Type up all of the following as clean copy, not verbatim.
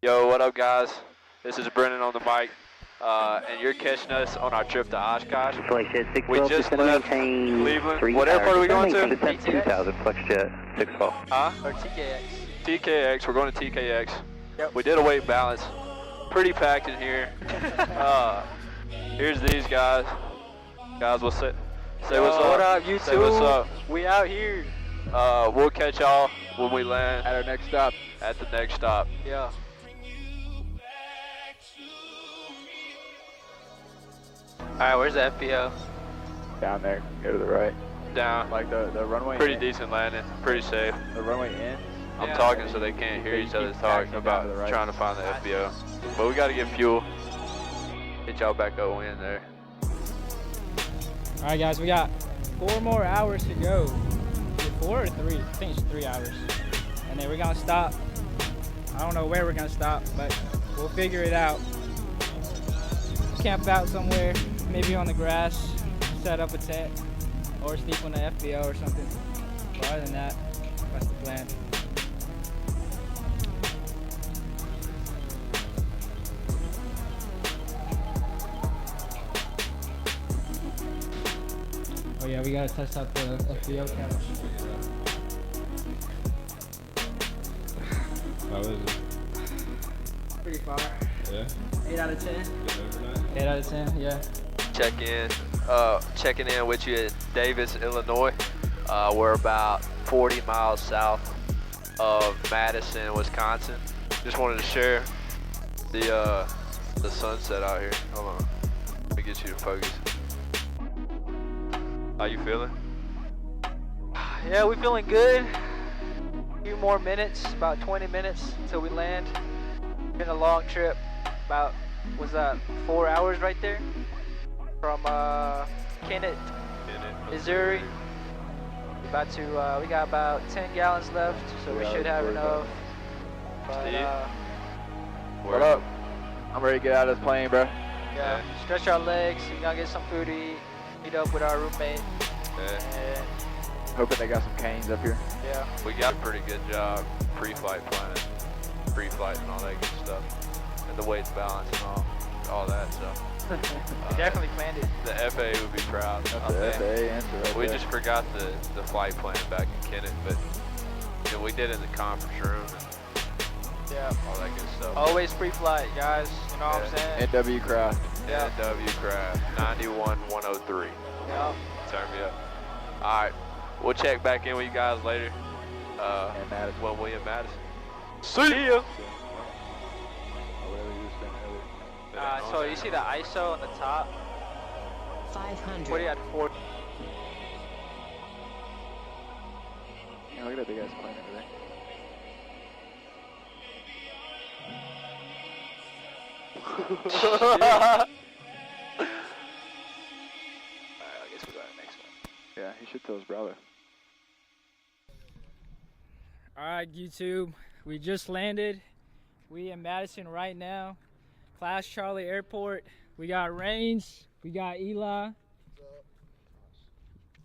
Yo, what up, guys? This is Brennan on the mic, and you're catching us on our trip to Oshkosh. We just left Cleveland. What airport are we going to? 2000 FlexJet 612. Huh? Or TKX. TKX. We're going to TKX. Yep. We did a weight balance. Pretty packed in here. Here's these guys. Guys, we'll say what's up. What up, you Say two? what's up. We out here. We'll catch y'all when we land At our next stop. at the next stop. Yeah. Alright, where's the FBO? Down there, go to the right. Down. Like the runway. Pretty in, decent landing. Pretty safe. The runway in. I'm Yeah. talking so they can't hear Yeah, you each other keep talking taxiing about down to the right. trying to find the FBO. But we got to get fuel. Get y'all back up in there. All right, guys, we got 4 more hours to go. Is it 4 or 3? I think it's 3 hours. And then we're gonna stop. I don't know where we're gonna stop, but we'll figure it out. Camp out somewhere, maybe on the grass, set up a tent, or sleep on the FBO or something. But other than that, that's the plan. Oh yeah, we gotta test out the FBO cameras. How is it? Pretty far. Yeah? 8 out of 10. Overnight? 8 out of 10, yeah. Checking in with you in Davis, Illinois. We're about 40 miles south of Madison, Wisconsin. Just wanted to share the sunset out here. Hold on, let me get you to focus. How you feeling? Yeah, we feeling good. A few more minutes, about 20 minutes until we land. Been a long trip. About, was that 4 hours right there? From Kennett, Missouri. We got about 10 gallons left, so we should have enough. But, What up? I'm ready to get out of this plane, bro. yeah, stretch our legs. We're gonna get some food to eat. Meet up with our roommate. And Hoping they got some canes up here. yeah, We got a pretty good job pre-flight planning, pre-flight and all that good stuff, and the weights balance and all that stuff. we definitely planned it. The FAA would be proud. That's I the think. FAA answer right We there. just forgot the flight plan back in Kennett, but you know, we did it in the conference room and Yeah, all that good stuff. always pre-flight, guys. You know what I'm saying? NW Craft. Yeah. NW Craft 91103. Yeah. Turn me up. All right, we'll check back in with you guys later. And Madison. When we in Madison. See ya. So you see the ISO on the top? 500. What do you at 40? Yeah, look at that big ass plane over there. I guess we got the next one. Yeah, he should tell his brother. All right, YouTube, we just landed. We in Madison right now. Class Charlie Airport. We got Reigns. We got Eli.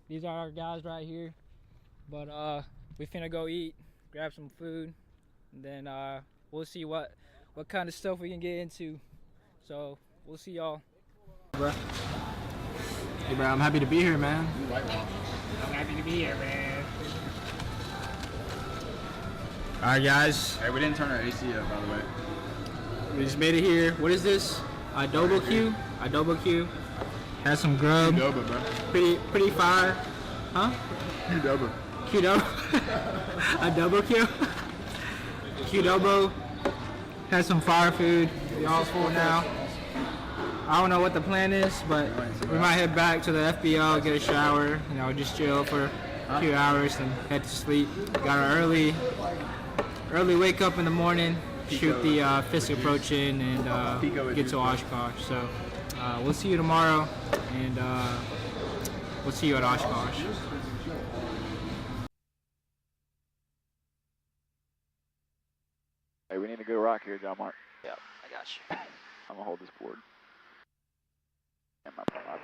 These are our guys right here. But we finna go eat, grab some food, and then we'll see what kind of stuff we can get into. So we'll see y'all. Bro. Hey, bro, I'm happy to be here, man. I'm happy to be here, man. All right, guys. Hey, we didn't turn our AC up, by the way. We just made it here. What is this? Adobo Q. Adobo Q. Had some grub. Qdoba, bro. Pretty fire. Huh? Qdoba. Qdobo. Adobo Q. Qdobo. Had some fire food. We all full now. I don't know what the plan is, but we might head back to the FBO, get a shower, you know, just chill for a few hours and head to sleep. Got an early wake up in the morning, shoot the Fisk approach in, and get to Oshkosh. So we'll see you tomorrow, and we'll see you at Oshkosh. Hey, we need to go rock here, John Mark. Yep, I got you. I'm gonna hold this board.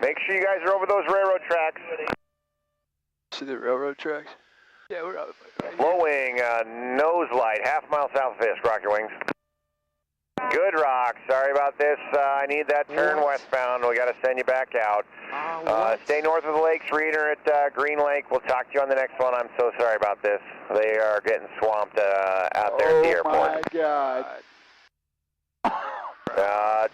Make sure you guys are over those railroad tracks. See the railroad tracks? Yeah, we're out. Low wing, nose light, half mile south of Fisk. Rock your wings. Good Rock. Sorry about this. I need that turn westbound. We got to send you back out. Stay north of the lakes, Reader at Green Lake. We'll talk to you on the next one. I'm so sorry about this. They are getting swamped out there at the airport. Oh my God.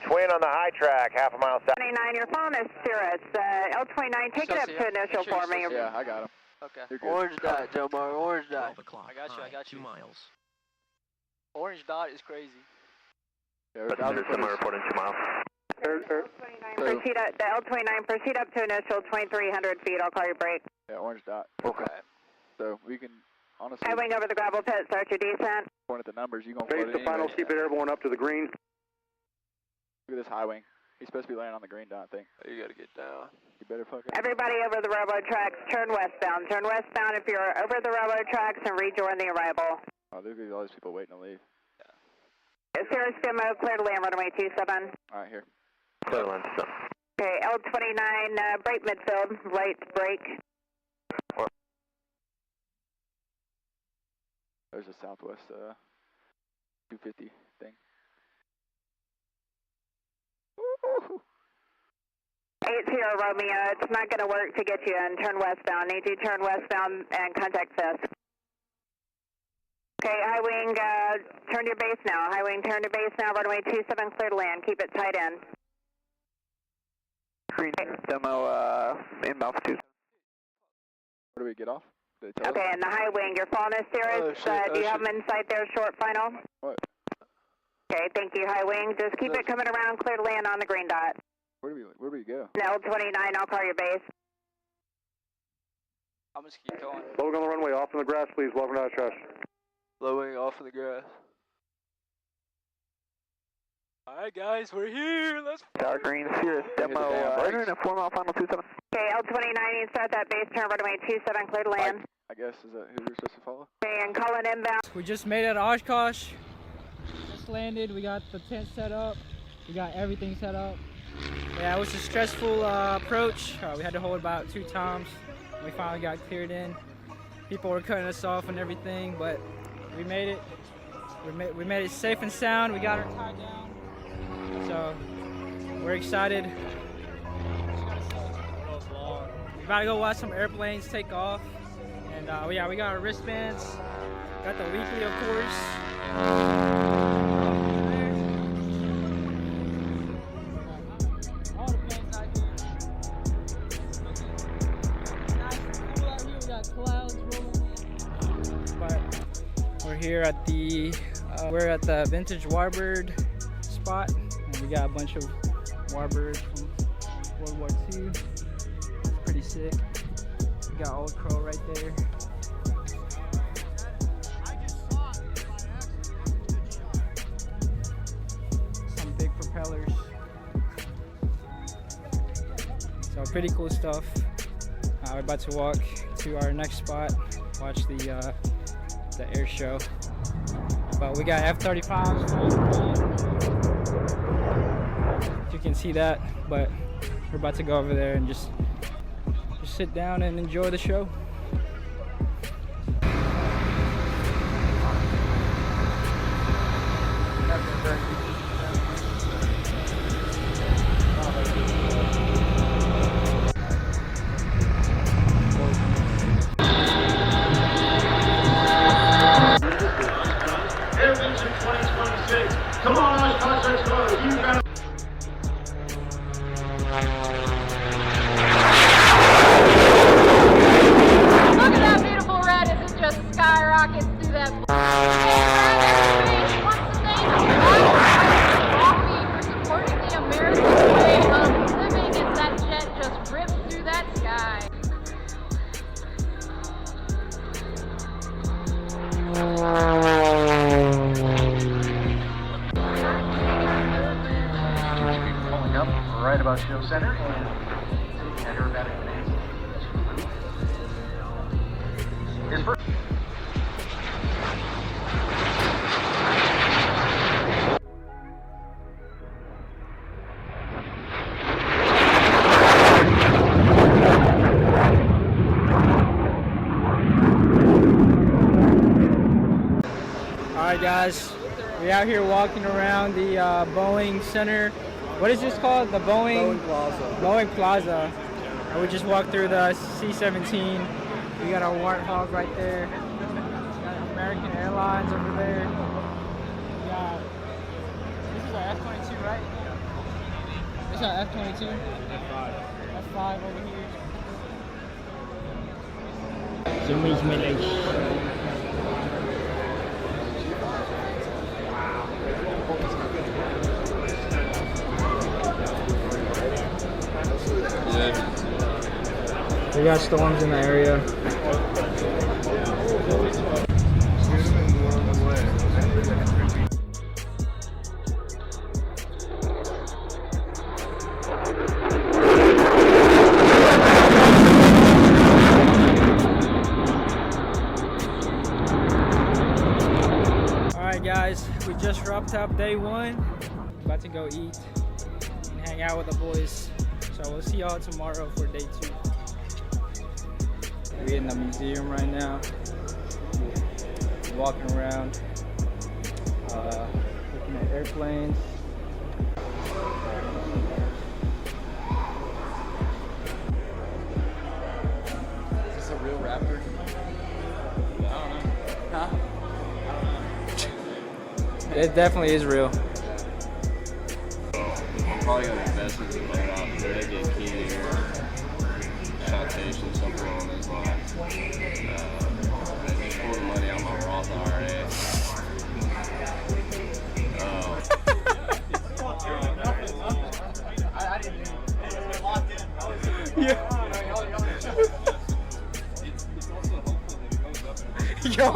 Twin on the high track, half a mile south. 29, your phone is Cirrus. L29, take it up to initial for me. Yeah, I got him. Okay. You're good. Orange dot, Jomar. Orange dot. I got you. I got you. 2 miles. Orange dot is crazy. Yeah, we're down to reporting 2 miles. Proceed up, the L29, proceed up to initial 2,300 feet. I'll call your break. Yeah, orange dot. Okay. So we can honestly High wing over the gravel pit, start your descent. point at the numbers. You gonna Base float the it final, anyway. keep it airborne up to the green. Look at this high wing. He's supposed to be landing on the green dot thing. You gotta get down. You better fucking. Everybody over the railroad tracks, turn westbound. Turn westbound if you're over the railroad tracks and rejoin the arrival. Oh, look at all these people waiting to leave. Cirrus demo, clear to land, runway 27. All right, here. Clear line, so. Okay, L29, brake midfield, right brake. There's a Southwest 250 thing. Ooh. 80 Romeo, it's not going to work to get you in. Turn westbound. Need you to turn westbound and contact Fisk. Okay, high wing, turn to your base now. High wing, turn to base now. Runway 27, clear to land. Keep it tight in. Green demo, inbound for 2. Where do we get off? Did they tell Okay, us? and the high wing, your phone is Cirrus. Do you have them in sight there, short final? What? Okay, thank you, high wing. Just keep it coming around, clear to land on the green dot. Where do we go? L29, I'll call your base. I'm just keep going. Loading on the runway, off in the grass, please. Welcome to Oshkosh. Lowing off in the grass. Alright guys, we're here. Let's Tower Green, Cirrus demo, entering a 4 mile final 27. Okay, L29, you start that base turn, runway 27, clear to land. I guess is that who we're supposed to follow? Okay, and calling inbound. We just made it to Oshkosh. Just landed. We got the tent set up. We got everything set up. Yeah, it was a stressful approach. We had to hold about 2 times. We finally got cleared in. People were cutting us off and everything, but we made it. We made it safe and sound. We got her tied down. So we're excited. We about to go watch some airplanes take off. And yeah, we got our wristbands. Got the weekly, of course. All the planes out here. Nice and cool out here. We got clouds rolling in. But we're here at the vintage Warbird spot, and we got a bunch of Warbirds from World War II. It's pretty sick. We got Old Crow right there. Some big propellers. So pretty cool stuff. We're about to walk to our next spot, watch the air show. But we got F-35s. You can see that, but we're about to go over there and just sit down and enjoy the show. Come on, Oshkosh, let's go. You got Look at that beautiful red as it just skyrockets through that for supporting the American way of living as that jet just rips through that sky. pulling up right about show center and aerobatic finance. His first. Alright guys, we We're out here walking around the Boeing Center. What is this called? The Boeing Plaza. Boeing Plaza. And we just walked through the C-17. We got our Warthog right there. Got American Airlines over there. We got, this is our F-22, right? This is our F-22. F5 over here. We got storms in the area. Alright guys, we just wrapped up day one. About to go eat and hang out with the boys. So we'll see y'all tomorrow for day 2. We're in the museum right now, walking around, looking at airplanes. Is this a real raptor? I don't know. Huh? It definitely is real. I'm probably gonna invest in some right off, maybe a key or citation, something along those lines. Just pull the money out my Roth IRA. Yo,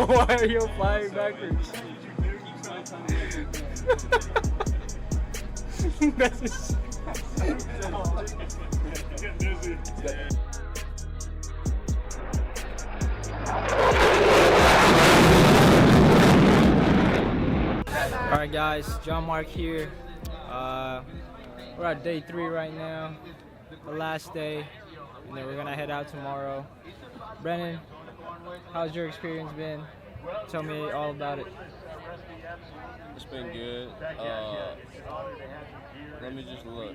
why are you flying backwards? That's just... Alright guys, John Mark here. We're at day 3 right now, the last day, and then we're gonna head out tomorrow. Brennan, how's your experience been? Tell me all about it. It's been good. Let me just look.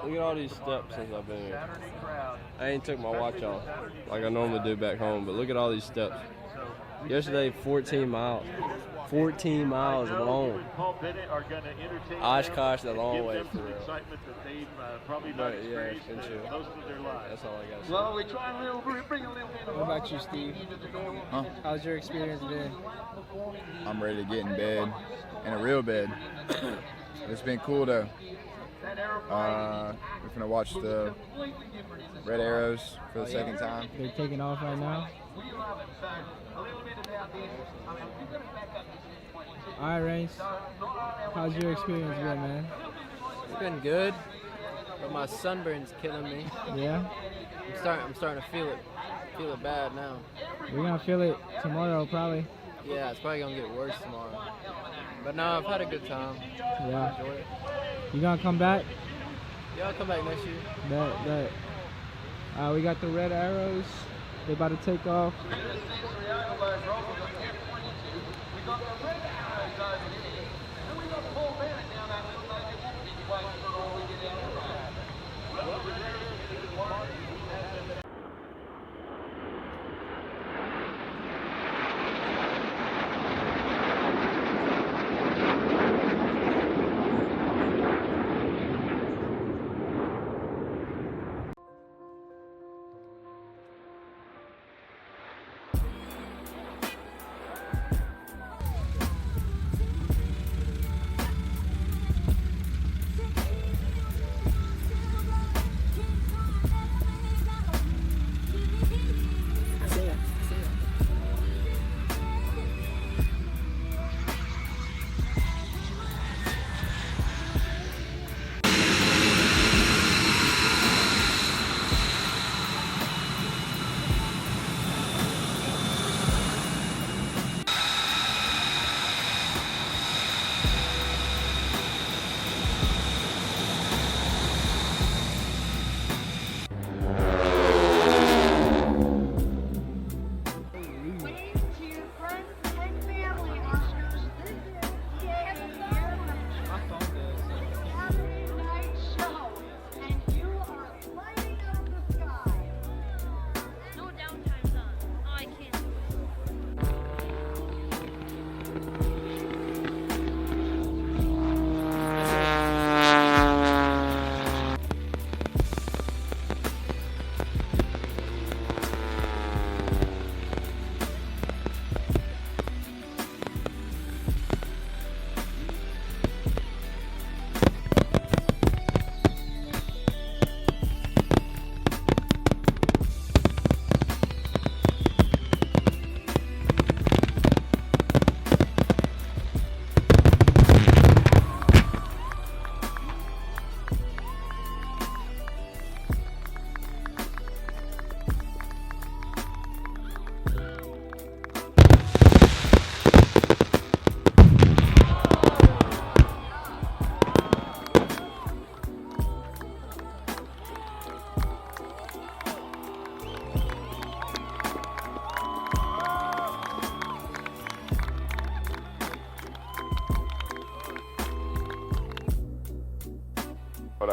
Look at all these steps since I've been here. I ain't took my watch off like I normally do back home, but look at all these steps. Yesterday, 14 miles. 14 miles alone. Oshkosh, the long way for real. But yeah, it's been chill. That's all I got to say. Well, we try a little, bring a little bit. What about you, Steve? Huh? How's your experience been? I'm ready to get in bed, in a real bed. It's been cool though. We're gonna watch the Red Arrows for the second time. They're taking off right now. Alright, Reigns. How's your experience been, man? It's been good, but my sunburn's killing me. Yeah? I'm starting to feel it bad now. We're gonna feel it tomorrow, probably. Yeah, it's probably gonna get worse tomorrow. But no, I've had a good time. Yeah. Enjoy it. You gonna come back? Yeah, I'll come back next year. Bet. We got the Red Arrows. They're about to take off.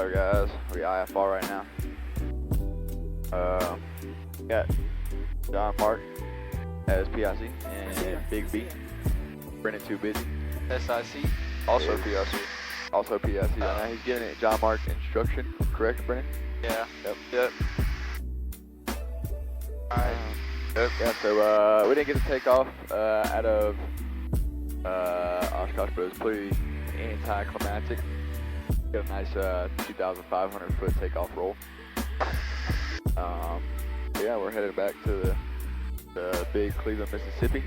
Hello guys, we IFR right now. Got John Mark as PIC and Big B. Brennan too busy. SIC, also PIC. Also PIC right now. He's giving it John Mark instruction, correct, Brennan? Yeah. Yep. Alright. Yep. Yeah, so we didn't get to take off out of Oshkosh, but it was pretty anticlimactic. Got a nice 2,500 foot takeoff roll. Yeah, we're headed back to the big Cleveland, Mississippi.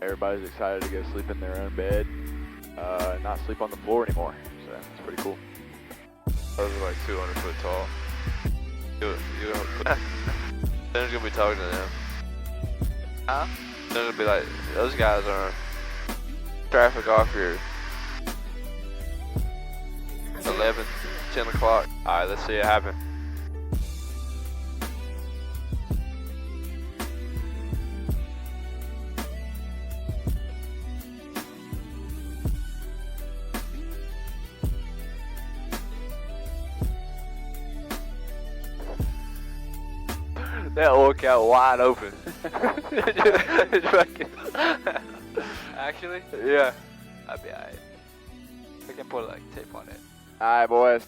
Everybody's excited to go sleep in their own bed, not sleep on the floor anymore. So it's pretty cool. Those are like 200 foot tall. Then gonna be talking to them. Huh? Then it'll be like, those guys are traffic off here. 11, 10 o'clock. Alright, let's see it happen. That work out wide open. Actually? Yeah. I'd be alright. I can put like tape on it. Alright, boys.